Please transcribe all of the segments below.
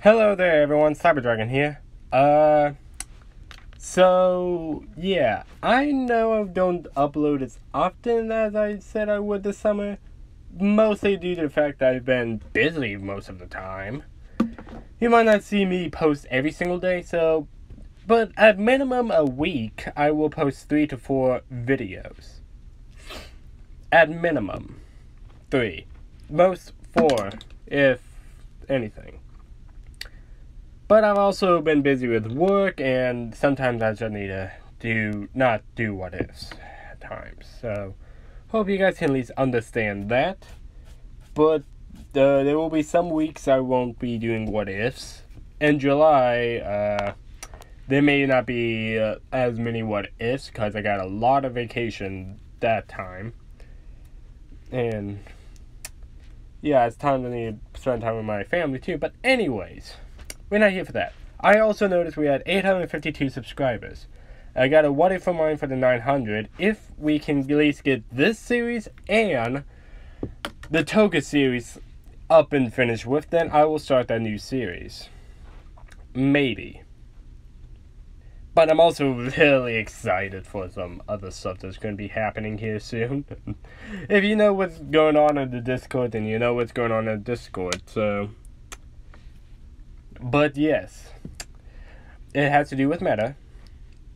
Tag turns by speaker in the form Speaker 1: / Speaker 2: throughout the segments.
Speaker 1: Hello there everyone, CyberDragon here. So yeah, I know I don't upload as often as I said I would this summer, mostly due to the fact that I've been busy most of the time. You might not see me post every single day, but at minimum a week, I will post 3 to 4 videos. At minimum, 3. Most 4, if anything. But I've also been busy with work, and sometimes I just need to not do what ifs at times. So, hope you guys can at least understand that. But there will be some weeks I won't be doing what ifs. In July, there may not be as many what ifs because I got a lot of vacation that time. And yeah, it's time to need to spend time with my family too. But anyways, we're not here for that. I also noticed we had 852 subscribers. I got a what if for mine for the 900. If we can at least get this series and the Toga series up and finished with, then I will start that new series. Maybe. But I'm also really excited for some other stuff that's going to be happening here soon. If you know what's going on in the Discord, then you know what's going on in the Discord, so. But yes, it has to do with meta.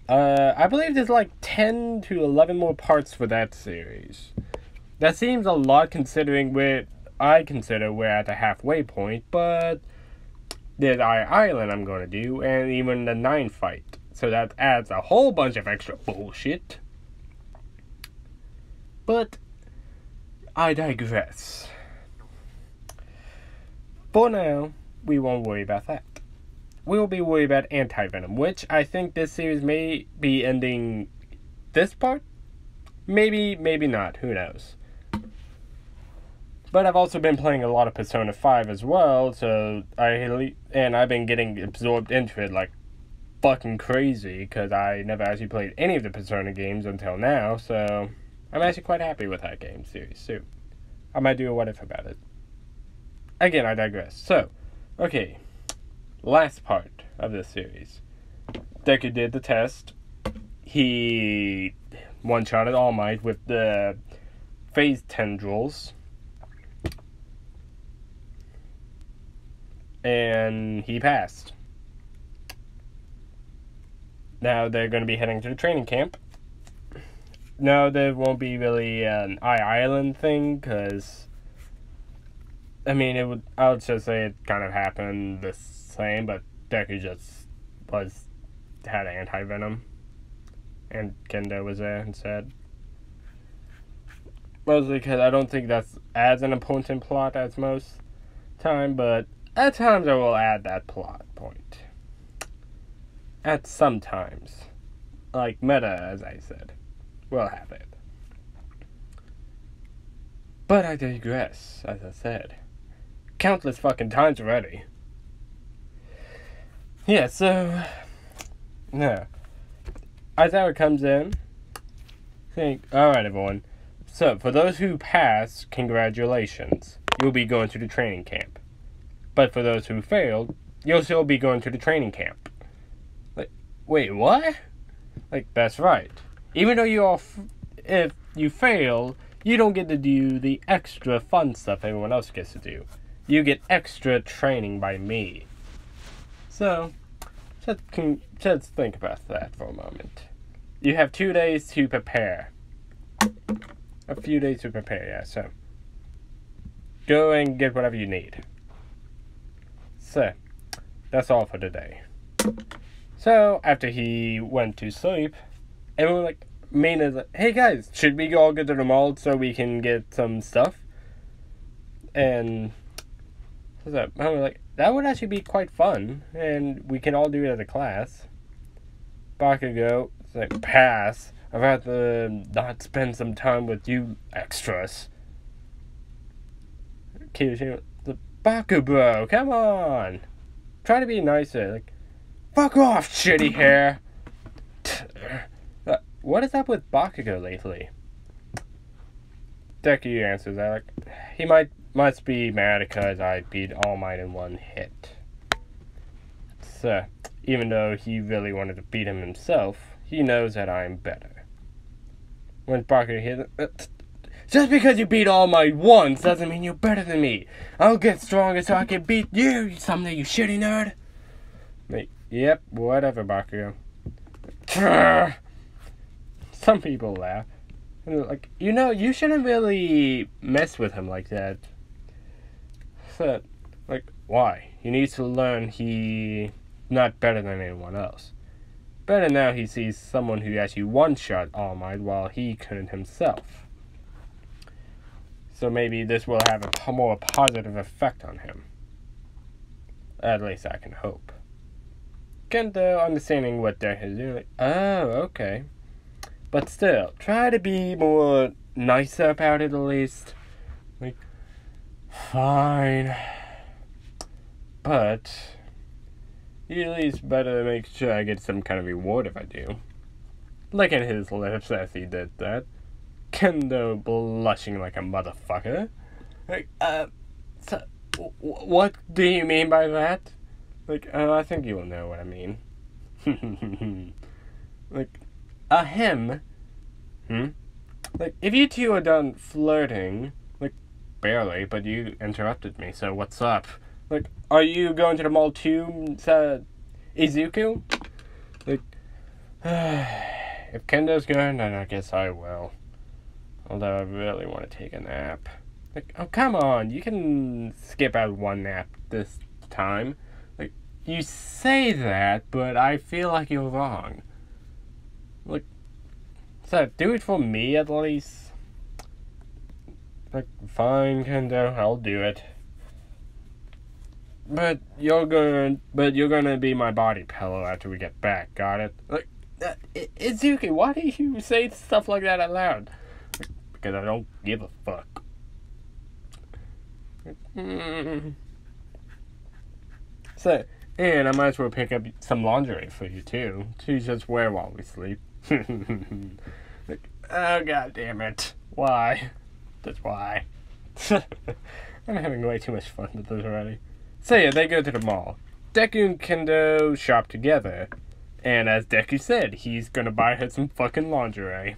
Speaker 1: I believe there's like 10 to 11 more parts for that series. That seems a lot considering where I consider we're at the halfway point, but there's Island I'm going to do, and even the 9 fight. So that adds a whole bunch of extra bullshit. But I digress. For now, we won't worry about that. We'll be worried about anti-venom, which I think this series may be ending this part. Maybe, maybe not. Who knows? But I've also been playing a lot of Persona 5 as well, so I've been getting absorbed into it like fucking crazy because I never actually played any of the Persona games until now, so I'm actually quite happy with that game series too. I might do a what if about it. Again, I digress. So, okay, last part of this series. Deku did the test. He one-shotted All Might with the phase tendrils. And he passed. Now they're going to be heading to the training camp. No, there won't be really an Island thing, because I would just say it kind of happened the same, but Deku just had anti-venom. And Kendo was there instead. Mostly because I don't think that's as an important plot as most time, but at times I will add that plot point. At some times. Like meta, as I said. We'll have it. But I digress, as I said. Countless fucking times already. Yeah, so. No. Aizawa comes in. Alright, everyone. So, for those who pass, congratulations. You'll be going to the training camp. But for those who failed, you'll still be going to the training camp. Like, wait, what? Like, that's right. Even though if you fail, you don't get to do the extra fun stuff everyone else gets to do. You get extra training by me. So, just think about that for a moment. You have 2 days to prepare. A few days to prepare, yeah, so. Go and get whatever you need. So, that's all for today. So, after he went to sleep, everyone Mina's like, hey guys, should we all go to the mall so we can get some stuff? And what's up? I'm like, that would actually be quite fun, and we can all do it as a class. Bakugo, it's like, pass. I'd rather not spend some time with you extras. Kiyoshi, Bakugo, come on! Try to be nicer. Like, fuck off, shitty hair! What is up with Bakugo lately? Deku answers that, he must be mad because I beat All Might in one hit. So, even though he really wanted to beat him himself, he knows that I'm better. When Barker hears it, just because you beat All Might once doesn't mean you're better than me. I'll get stronger so I can beat you someday, you shitty nerd. Like, yep, whatever, Bakugo. Some people laugh. Like, you shouldn't really mess with him like that. So, like, why? He needs to learn he's not better than anyone else. Better now he sees someone who actually one-shot All Might while he couldn't himself. So maybe this will have a more positive effect on him. At least I can hope. Kendo, understanding what Deku is doing, like, oh, okay. But still, try to be more nicer about it at least. Like, fine. But you at least better make sure I get some kind of reward if I do. Licking his lips as he did that. Kendo blushing like a motherfucker. Like, so, what do you mean by that? Like, I think you will know what I mean. Like, him? Like, if you two are done flirting, like, barely, but you interrupted me, so what's up? Like, are you going to the mall too, Izuku? Like, if Kendo's going, then I guess I will. Although I really want to take a nap. Like, oh, come on, you can skip out one nap this time. Like, you say that, but I feel like you're wrong. Like, so do it for me at least. Like, fine, Kendo, I'll do it. But you're gonna be my body pillow after we get back, got it? Like, Izuki, why do you say stuff like that out loud? Like, because I don't give a fuck. So, and I might as well pick up some lingerie for you too, to just wear while we sleep. Like, oh, god damn it. Why? Just why? I'm having way too much fun with this already. So yeah, they go to the mall. Deku and Kendo shop together. And as Deku said, he's gonna buy her some fucking lingerie.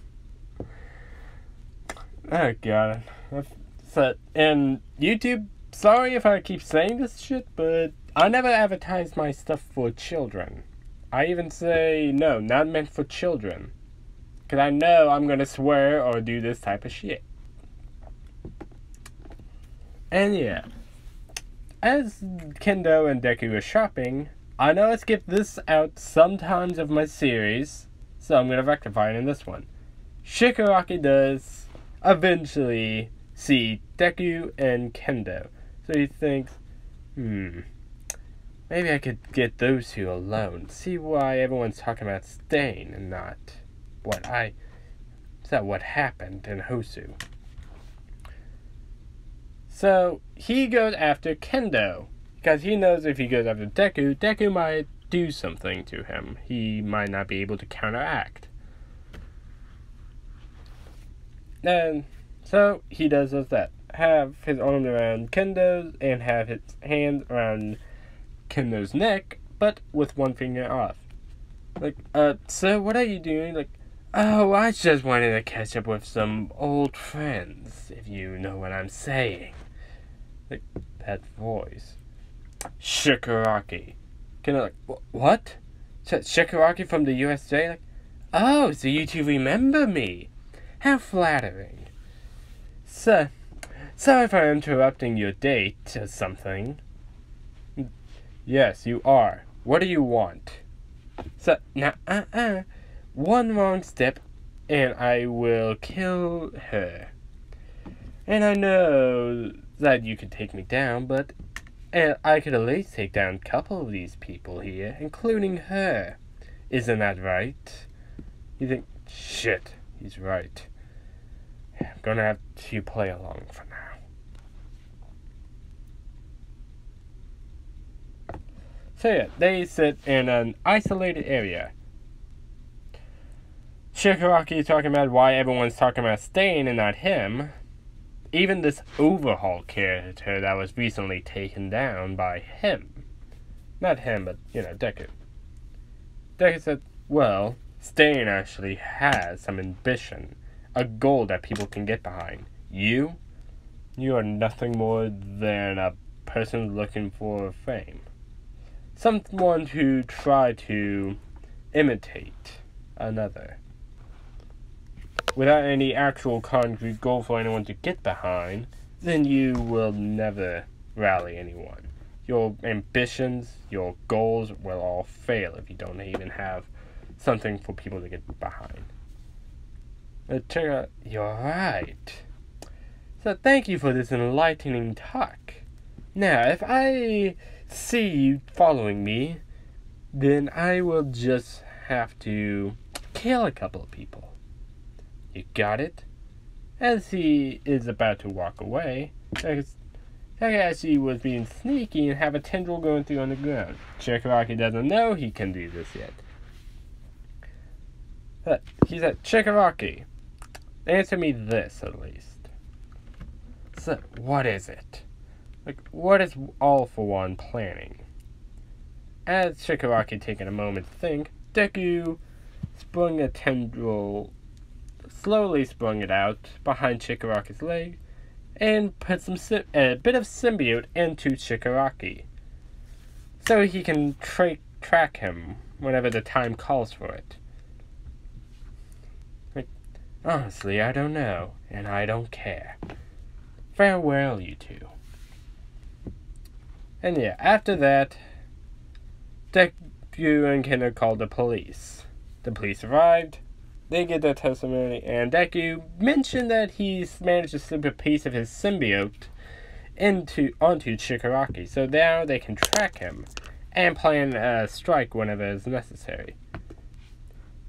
Speaker 1: Oh god. So, and YouTube, sorry if I keep saying this shit, but I never advertise my stuff for children. I even say, no, not meant for children. Because I know I'm gonna swear or do this type of shit. And yeah. As Kendo and Deku are shopping, I know I skipped this out sometimes of my series, so I'm gonna rectify it in this one. Shigaraki does eventually see Deku and Kendo, so he thinks, maybe I could get those two alone, see why everyone's talking about staying and not what happened in Hosu. So, he goes after Kendo, because he knows if he goes after Deku, Deku might do something to him. He might not be able to counteract. And so, he does just that. Have his arm around Kendo's, and have his hand around Kendo's neck, but with one finger off. Like, so what are you doing? Like, oh, I just wanted to catch up with some old friends, if you know what I'm saying. Like, that voice. Shigaraki. Like, what? Shigaraki from the USA? Like, oh, so you two remember me. How flattering. So, sorry if I'm interrupting your date or something. Yes, you are. What do you want? So, now, one wrong step, and I will kill her. And I know that you could take me down, but I could at least take down a couple of these people here, including her. Isn't that right? You think, shit, he's right. I'm gonna have to play along for now. So yeah, they sit in an isolated area. Shigaraki is talking about why everyone's talking about staying and not him. Even this overhaul character that was recently taken down by him. Not him, but, Deku. Deku said, well, Stain actually has some ambition. A goal that people can get behind. You are nothing more than a person looking for fame. Someone who tried to imitate another. Without any actual concrete goal for anyone to get behind, then you will never rally anyone. Your ambitions, your goals will all fail if you don't even have something for people to get behind. You're right. So thank you for this enlightening talk. Now, if I see you following me, then I will just have to kill a couple of people. You got it? As he is about to walk away, Shigaraki was being sneaky and have a tendril going through on the ground. Shigaraki doesn't know he can do this yet. But he said, Shigaraki, answer me this at least. So, what is it? What is All For One planning? As Shigaraki taking a moment to think, Deku sprung a tendril, slowly sprung it out behind Shigaraki's leg, and put a bit of symbiote into Shigaraki, so he can track him whenever the time calls for it. Honestly, I don't know, and I don't care. Farewell, you two. And yeah, after that, Deku and Kendo called the police. The police arrived, they get their testimony, and Deku mentioned that he's managed to slip a piece of his symbiote onto Shigaraki, so now they can track him and plan a strike whenever it's necessary.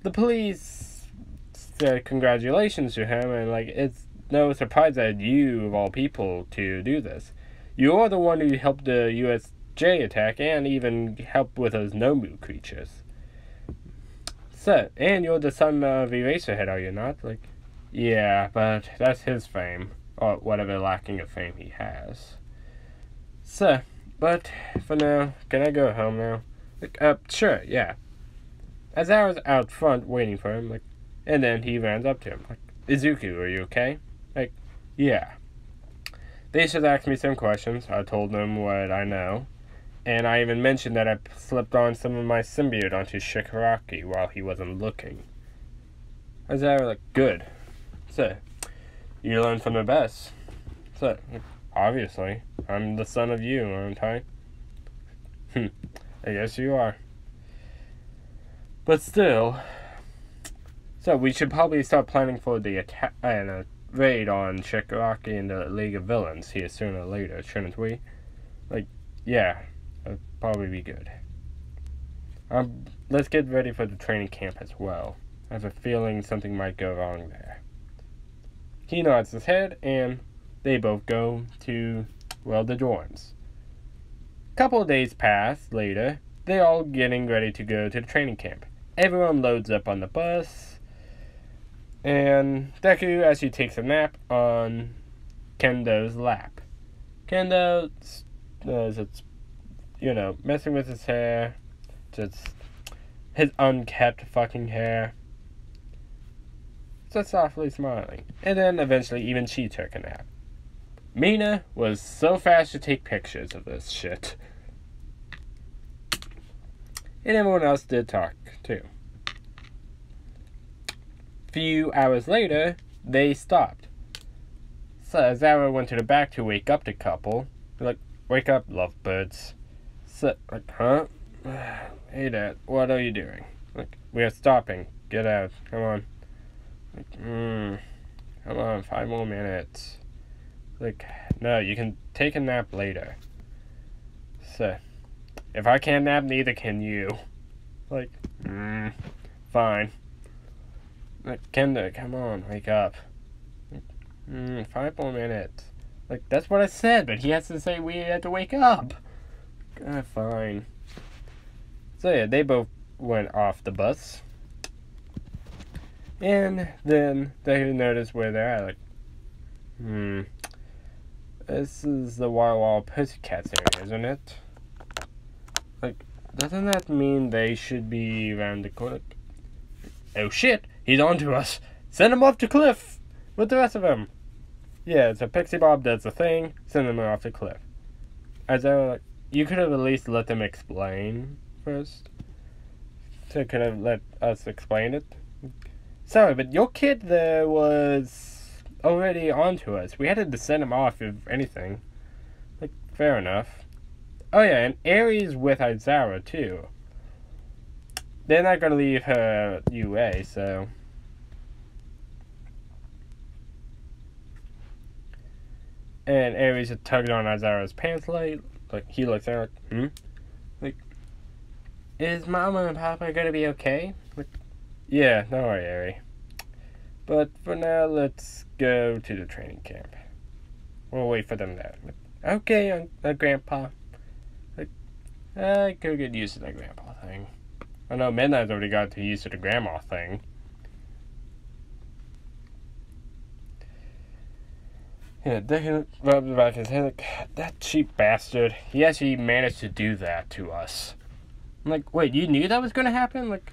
Speaker 1: The police said congratulations to him, and it's no surprise that you, of all people, to do this. You're the one who helped the USJ attack and even helped with those Nomu creatures. So, and you're the son of Eraserhead, are you not? Yeah, but that's his fame. Or whatever lacking of fame he has. So, but for now, can I go home now? Sure, yeah. As I was out front waiting for him, and then he runs up to him. Izuku, are you okay? Yeah. They should ask me some questions. I told them what I know. And I even mentioned that I slipped on some of my symbiote onto Shigaraki while he wasn't looking. As I was good. So, you learn from the best. So, obviously, I'm the son of you, aren't I? I guess you are. But still. So, we should probably start planning for the attack and raid on Shigaraki and the League of Villains here sooner or later, shouldn't we? Yeah, that'd probably be good. Let's get ready for the training camp as well. I have a feeling something might go wrong there. He nods his head, and they both go to, the dorms. A couple of days pass later, they're all getting ready to go to the training camp. Everyone loads up on the bus, and Deku actually takes a nap on Kendo's lap. Kendo is, messing with his hair, just his unkept fucking hair, just softly smiling. And then eventually even she took a nap. Mina was so fast to take pictures of this shit. And everyone else did talk, too. Few hours later, they stopped. So Zara went to the back to wake up the couple. They're wake up, lovebirds. So, huh? Hey, Dad, what are you doing? We are stopping. Get out. Come on. Come on, 5 more minutes. No, you can take a nap later. So, if I can't nap, neither can you. Fine. Kendo, come on, wake up. 5 more minutes. That's what I said, but he has to say we had to wake up. Fine. So yeah, they both went off the bus. And then they noticed where they're at. This is the Wild Wild Pussycats area, isn't it? Like, doesn't that mean they should be around the corner? Oh shit, he's on to us. Send him off the cliff with the rest of them. Yeah, so Pixie Bob does the thing, send them off the cliff. As I like, you could have at least let them explain first. So could have let us explain it. Sorry, but your kid there was already on to us. We had to send him off if anything. Like, fair enough. Oh yeah, and Aries with Izara too. They're not gonna leave her UA, so. And Aries had tugged on Izara's pants leg. Like, he looks at her like, is Mama and Papa gonna be okay? Like, yeah, don't worry, Aries. But for now, let's go to the training camp. We'll wait for them there. Like, okay, Grandpa. Like, I could get used to that Grandpa thing. I know Midnight's already got used to the Grandma thing. Yeah, Deku rubs the back of his head like, that cheap bastard. He actually managed to do that to us. I'm like, wait, you knew that was going to happen? Like,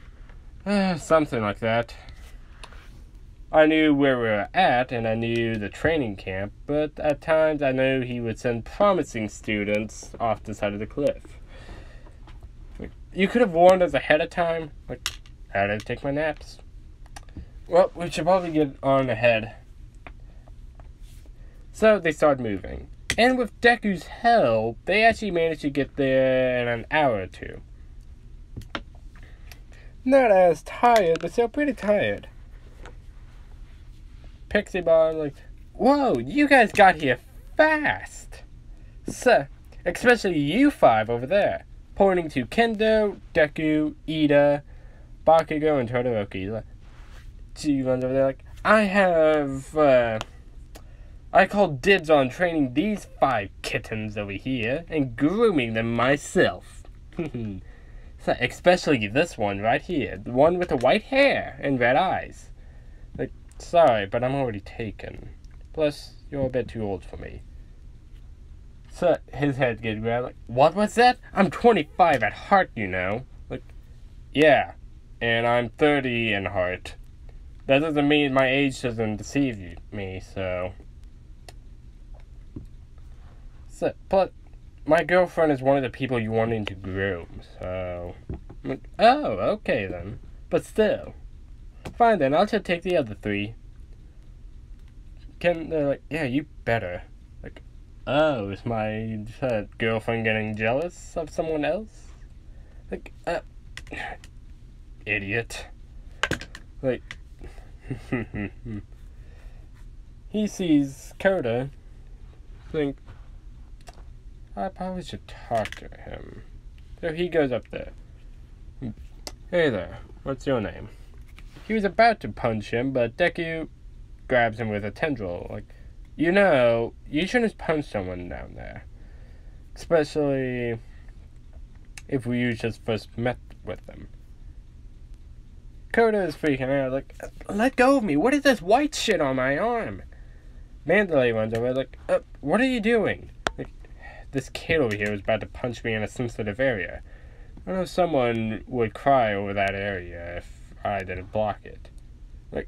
Speaker 1: something like that. I knew where we were at, and I knew the training camp, but at times I knew he would send promising students off the side of the cliff. Like, you could have warned us ahead of time. Like, how did I take my naps? Well, we should probably get on ahead. So they started moving. And with Deku's help, they actually managed to get there in an hour or two. Not as tired, but still pretty tired. Pixie Bob, like, whoa, you guys got here fast. So, especially you five over there. Pointing to Kendo, Deku, Ida, Bakugo, and Todoroki. She runs over there like, I call dibs on training these 5 kittens over here and grooming them myself. So, especially this one right here, the one with the white hair and red eyes. Like, sorry, but I'm already taken. Plus, you're a bit too old for me. So, his head gets grabbed like, what was that? I'm 25 at heart, you know. Like, yeah, and I'm 30 in heart. That doesn't mean my age doesn't deceive me, so... But my girlfriend is one of the people you wanted to groom, so... Oh, okay then. But still. Fine then, I'll just take the other 3. They're like, yeah, you better. Like, oh, is my girlfriend getting jealous of someone else? Like, idiot. Like, he sees Coda, think, I probably should talk to him. So he goes up there. Hey there, what's your name? He was about to punch him, but Deku grabs him with a tendril. Like, you know, you shouldn't punch someone down there. Especially if you just first met with them. Coda is freaking out, like, let go of me, what is this white shit on my arm? Mandalay runs over, like, what are you doing? This kid over here is about to punch me in a sensitive area. I know someone would cry over that area if I didn't block it. Like,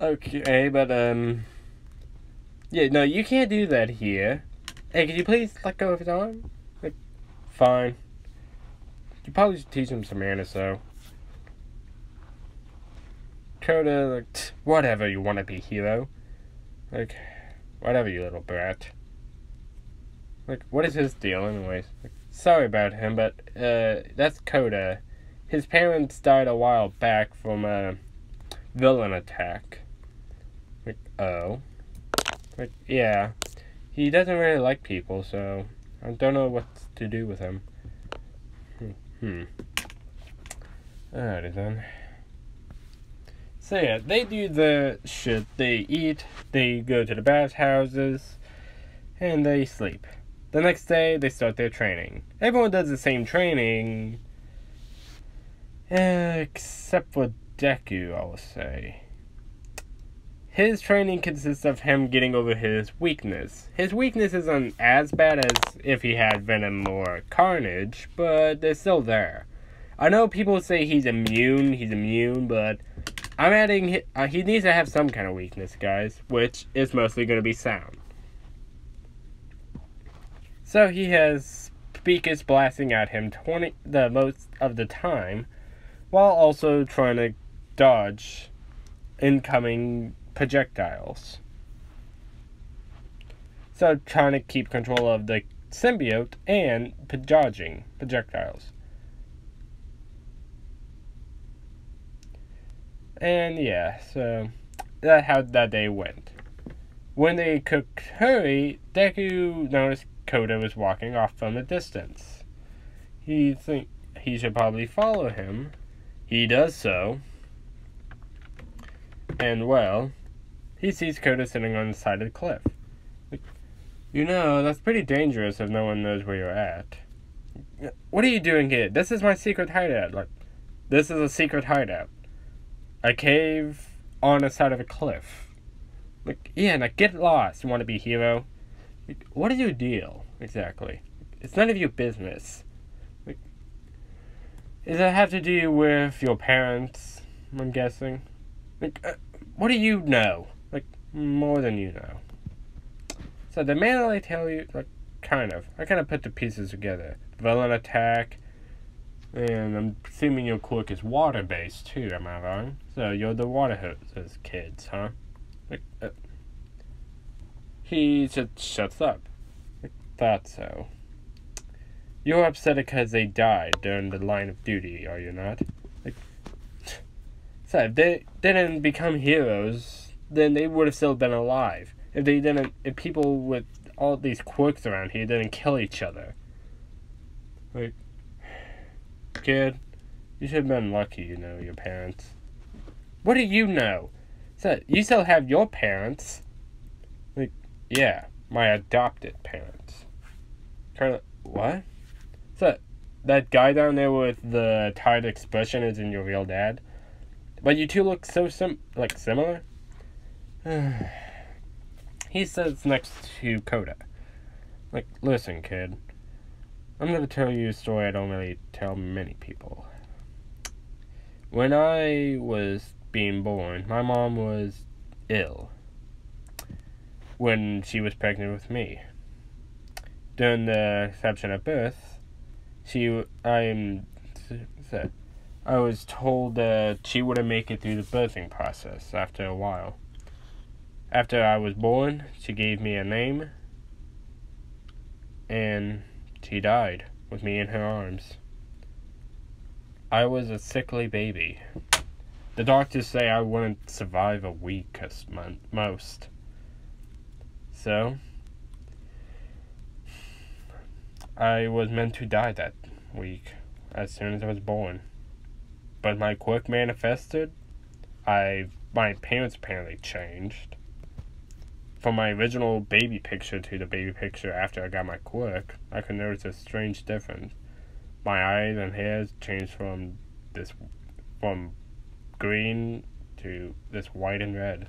Speaker 1: okay, but, yeah, no, you can't do that here. Hey, could you please let go of his arm? Like, fine. You probably should teach him some manners, though. Coda, like, whatever, you want to be hero. Like, whatever, you little brat. Like, what is his deal, anyways? Like, sorry about him, but, that's Coda. His parents died a while back from a villain attack. Like, oh. Like, yeah. He doesn't really like people, so I don't know what to do with him. Alrighty then. So yeah, they do the shit. They eat, they go to the bathhouses, and they sleep. The next day, they start their training. Everyone does the same training, except for Deku, I will say. his training consists of him getting over his weakness. His weakness isn't as bad as if he had venom or carnage, but they're still there. I know people say he's immune, but I'm adding he needs to have some kind of weakness, guys, which is mostly going to be sound. So he has speakers blasting at him the most of the time, while also trying to dodge incoming projectiles. So trying to keep control of the symbiote and dodging projectiles. And yeah, so that's how that day went. When they cooked curry, Deku noticed Koda was walking off from a distance. He thinks he should probably follow him. He does so. And well, he sees Koda sitting on the side of the cliff. You know, that's pretty dangerous if no one knows where you're at. What are you doing here? This is my secret hideout. This is a secret hideout. A cave on the side of a cliff. Get lost. You want to be a hero? What is your deal, exactly? It's none of your business. Does it have to do with your parents, I'm guessing? What do you know? More than you know. So the man I tell you, I kind of put the pieces together. Villain attack, and I'm assuming your quirk is water-based too, am I wrong? So you're the water hoses kids, huh? He just shuts up. Thought so. You're upset because they died during the line of duty, are you not? So if they didn't become heroes, then they would have still been alive. If people with all these quirks around here didn't kill each other. Kid, you should have been lucky, your parents. What do you know? So, you still have your parents. Yeah, my adopted parents. What? So, that guy down there with the tired expression isn't your real dad? But you two look so similar? He sits next to Koda. Listen, kid. I'm gonna tell you a story I don't really tell many people. When I was being born, my mom was ill when she was pregnant with me. During the reception at birth, I was told that she wouldn't make it through the birthing process after a while. After I was born, she gave me a name, and she died with me in her arms. I was a sickly baby. The doctors say I wouldn't survive a week at most. So, I was meant to die that week, as soon as I was born. But my quirk manifested. My parents apparently changed. From my original baby picture to the baby picture after I got my quirk, I could notice a strange difference. My eyes and hairs changed from green to this white and red.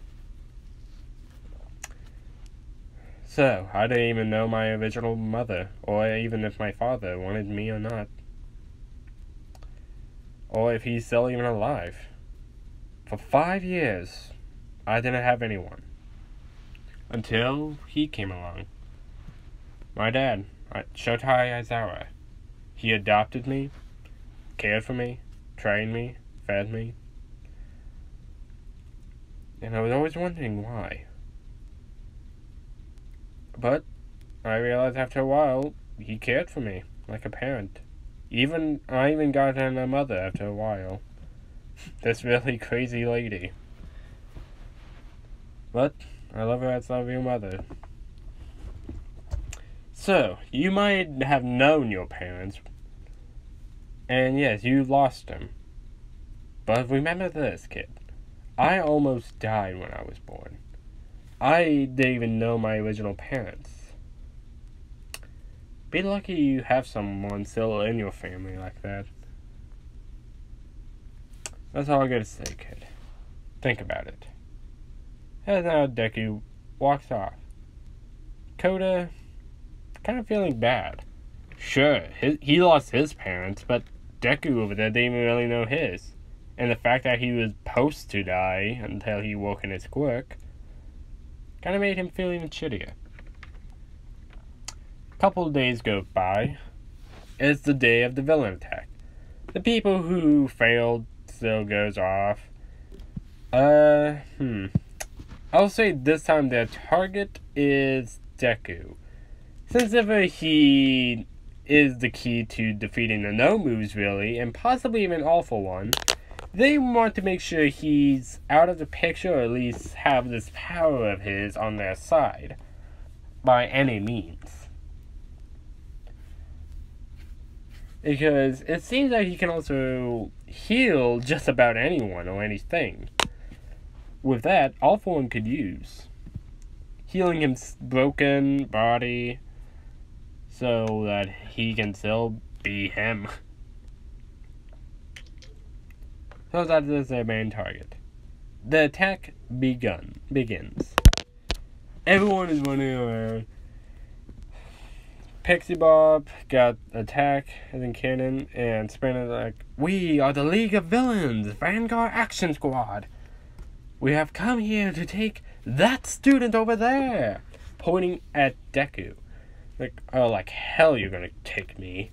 Speaker 1: So, I didn't even know my original mother, or even if my father wanted me or not. Or if he's still even alive. For 5 years, I didn't have anyone. Until he came along. My dad, Shotai Aizawa. He adopted me, cared for me, trained me, fed me. And I was always wondering why. But I realized after a while, he cared for me like a parent. I even got a mother after a while. This really crazy lady. But I love her as I love your mother. So, you might have known your parents. And yes, you lost them. But remember this, kid. I almost died when I was born. I didn't even know my original parents. Be lucky you have someone still in your family like that. That's all I gotta say, kid. Think about it. And now Deku walks off. Koda, kind of feeling bad. Sure, he lost his parents, but Deku over there didn't even really know his. And the fact that he was supposed to die until he woke in his quirk kind of made him feel even shittier. A couple of days go by. It's the day of the villain attack. The people who failed still goes off. I'll say this time their target is Deku. Since if he is the key to defeating the no moves really, and possibly even Awful One, they want to make sure he's out of the picture, or at least have this power of his on their side by any means. Because it seems like he can also heal just about anyone or anything. With that, Awful One could use healing his broken body so that he can still be him. So that is their main target. The attack begins. Everyone is running around. Pixie Bob got attack as in cannon, and Spinner's like, "We are the League of Villains, Vanguard Action Squad. We have come here to take that student over there," pointing at Deku. Like, oh, like hell you're gonna take me.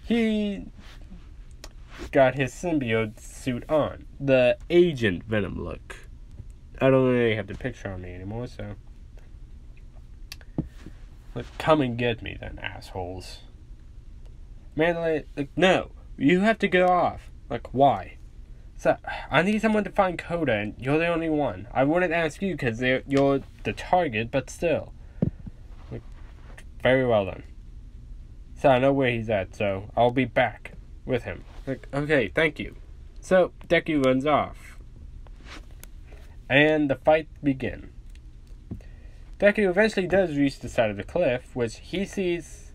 Speaker 1: He got his symbiote suit on. The Agent Venom look. I don't really have the picture on me anymore, so. Like, come and get me then, assholes. Man, like, no, you have to go off. Like, why? So, I need someone to find Koda, and you're the only one. I wouldn't ask you because you're the target, but still. Like, very well then. So, I know where he's at, so I'll be back with him. Like, okay, thank you. So, Deku runs off. And the fight begins. Deku eventually does reach the side of the cliff, which he sees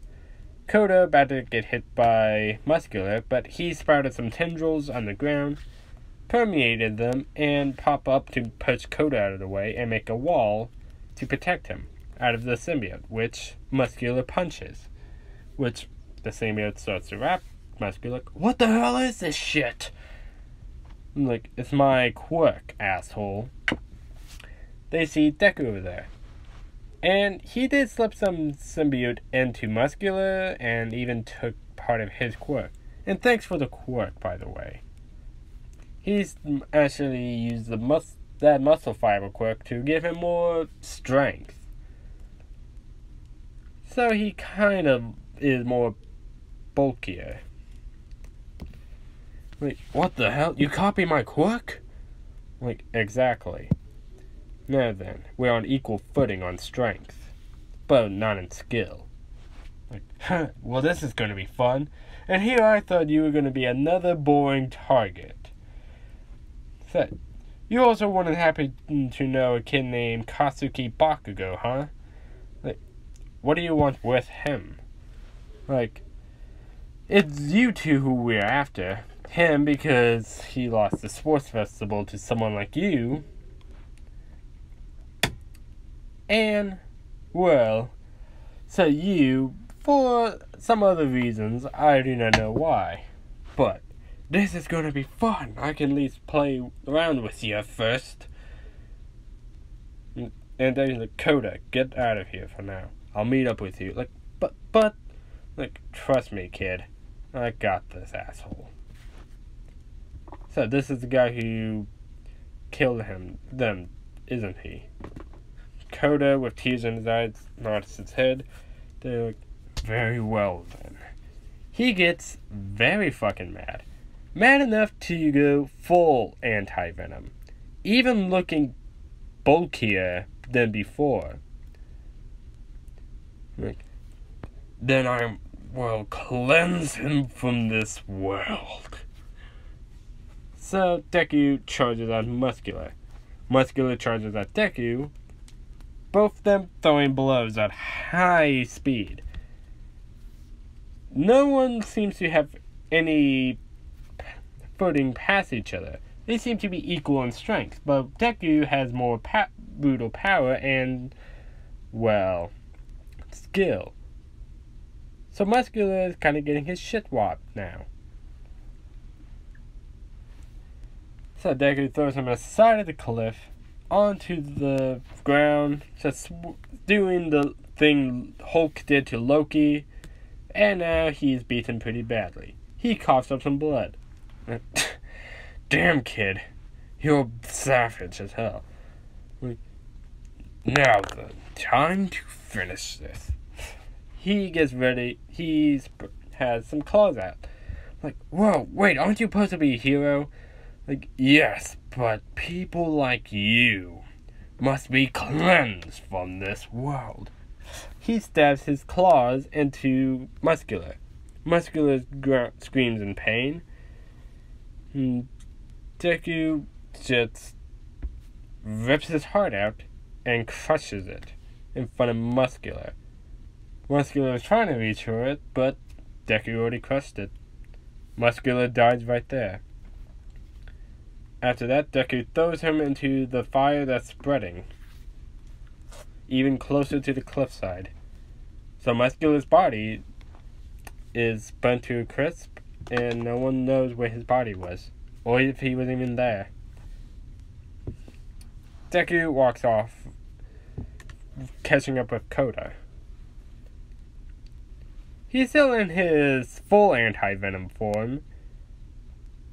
Speaker 1: Koda about to get hit by Muscular, but he sprouted some tendrils on the ground, permeated them, and pop up to push Koda out of the way and make a wall to protect him out of the symbiote, which Muscular punches. Which the symbiote starts to wrap Muscular. Like, what the hell is this shit? I'm like, it's my quirk, asshole. They see Deku over there. And he did slip some symbiote into Muscular and even took part of his quirk. And thanks for the quirk, by the way. He's actually used that muscle fiber quirk to give him more strength. So he kind of is more bulkier. Wait, what the hell? You copy my quirk? Like, exactly. Now then, we're on equal footing on strength, but not in skill. Like, huh, well, this is going to be fun. And here I thought you were going to be another boring target. So, you also wouldn't happen to know a kid named Katsuki Bakugo, huh? Like, what do you want with him? Like, it's you two who we're after. Him because he lost the sports festival to someone like you. And, well, so you, for some other reasons, I do not know why. But, this is going to be fun. I can at least play around with you first. And then he's like, Koda, get out of here for now. I'll meet up with you. Like, but, like, trust me, kid. I got this, asshole. So, this is the guy who killed them, isn't he? Koda, with tears in his eyes, nods his head. They're like, very well then. He gets very fucking mad. Mad enough to go full anti-venom. Even looking bulkier than before. Like, then I will cleanse him from this world. So Deku charges at Muscular. Muscular charges at Deku. Both of them throwing blows at high speed. No one seems to have any footing past each other. They seem to be equal in strength, but Deku has more brutal power and, well, skill. So Muscular is kind of getting his shit whopped now. So Deku throws him aside of the cliff onto the ground, just doing the thing Hulk did to Loki, and now he's beaten pretty badly. He coughs up some blood. Damn, kid. You're savage as hell. Now then, time to finish this. He gets ready. Has some claws out. Like, whoa, wait, aren't you supposed to be a hero? Like, yes, but people like you must be cleansed from this world. He stabs his claws into Muscular. Muscular screams in pain. Deku just rips his heart out and crushes it in front of Muscular. Muscular is trying to reach for it, but Deku already crushed it. Muscular dies right there. After that, Deku throws him into the fire that's spreading, even closer to the cliffside. So Muscular's body is burnt to a crisp, and no one knows where his body was, or if he was even there. Deku walks off, catching up with Koda. He's still in his full anti-venom form,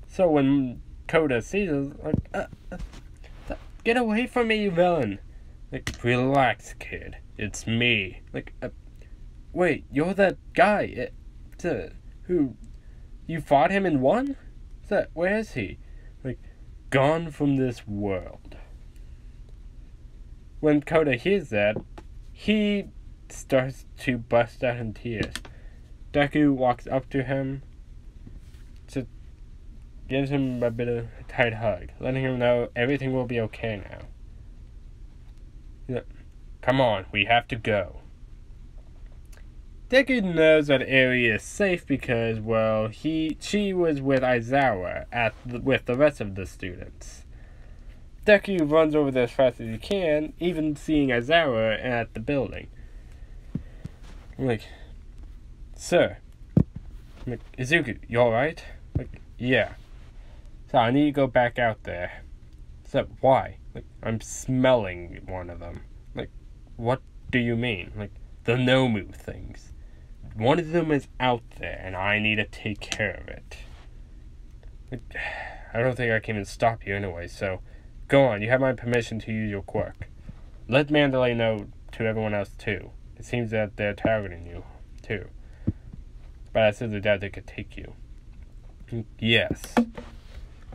Speaker 1: so when Koda sees us, like, get away from me, you villain. Like, relax, kid. It's me. Like, wait, you're that guy, who, you fought him and won? Where is he? Like, gone from this world. When Koda hears that, he starts to bust out in tears. Deku walks up to him, just gives him a bit of a tight hug, letting him know everything will be okay now. Come on, we have to go. Deku knows that area is safe because, well, she was with Aizawa with the rest of the students. Deku runs over there as fast as he can, even seeing Aizawa at the building. I'm like, sir. I'm like, Izuku, you alright? Like, yeah. So I need to go back out there. So why? Like, I'm smelling one of them. Like, what do you mean? Like, the Nomu things. One of them is out there, and I need to take care of it. Like, I don't think I can even stop you anyway, so go on, you have my permission to use your quirk. Let Mandalay know to everyone else, too. It seems that they're targeting you, too. But I still doubt they could take you. Yes.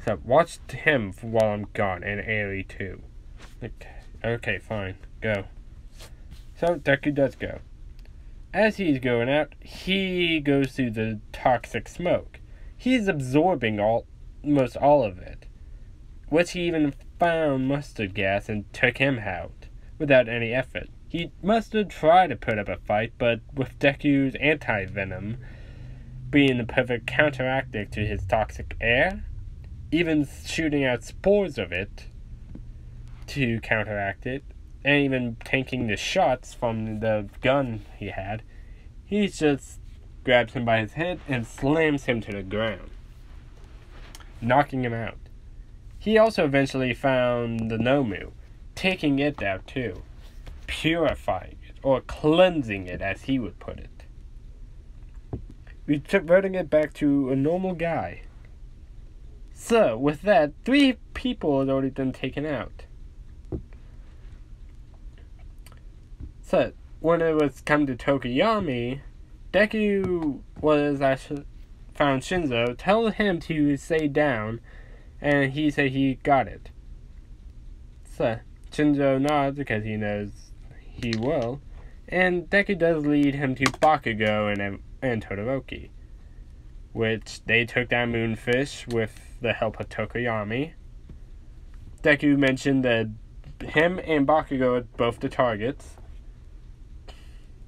Speaker 1: So, watch him while I'm gone, and Aerie, too. Like, okay, fine. Go. So, Deku does go. As he's going out, he goes through the toxic smoke. He's absorbing almost all of it, which he even found mustard gas and took him out without any effort. Mustard tried to put up a fight, but with Deku's anti-venom being the perfect counteracting to his toxic air, even shooting out spores of it to counteract it, and even tanking the shots from the gun he had, he just grabs him by his head and slams him to the ground, knocking him out. He also eventually found the Nomu, taking it out too, purifying it, or cleansing it as he would put it, reverting it back to a normal guy. So, with that, 3 people had already been taken out. So, when it was come to Tokoyami, Deku found Shinzo, told him to stay down, and he said he got it. So, Shinzo nods because he knows he will, and Deku does lead him to Bakugo and Todoroki, which they took down Moonfish with the help of Tokoyami. Deku mentioned that him and Bakugo are both the targets.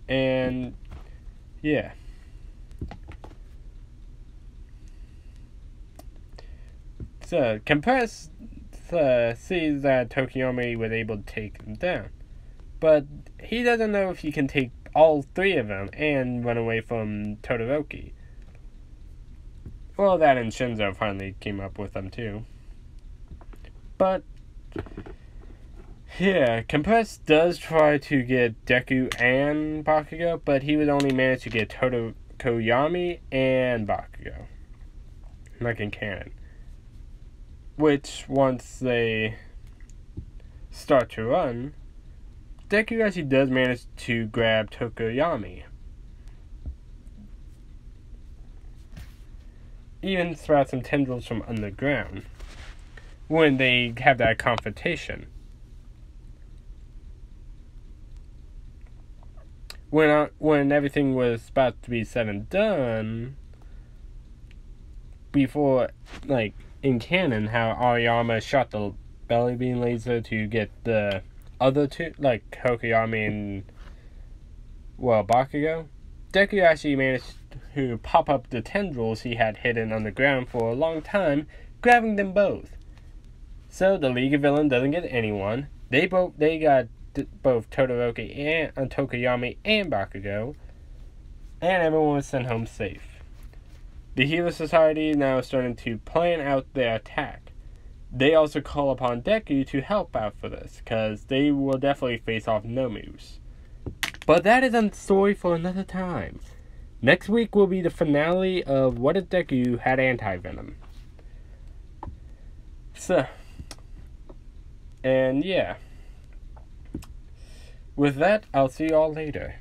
Speaker 1: And yeah. So, Compress sees that Tokiyami was able to take him down. But he doesn't know if he can take all three of them and run away from Todoroki. Well, that and Shinzo finally came up with them too. But yeah, Compress does try to get Deku and Bakugo, but he would only manage to get Tokoyami and Bakugo. Like in canon. Which, once they start to run, Deku actually does manage to grab Tokoyami. Even throughout some tendrils from underground. When they have that confrontation. When everything was about to be said and done, before, like, in canon, how Aoyama shot the belly beam laser to get the other two, like, Tokoyami and, well, Bakugo, Deku actually managed to pop up the tendrils he had hidden underground for a long time, grabbing them both. So the League of Villains doesn't get anyone. They got both Todoroki and Tokoyami and Bakugo, and everyone was sent home safe. The Healer Society now is starting to plan out their attack. They also call upon Deku to help out for this, because they will definitely face off Nomus. But that is a story for another time. Next week will be the finale of What If Deku Had Anti-Venom. So, and yeah. With that, I'll see you all later.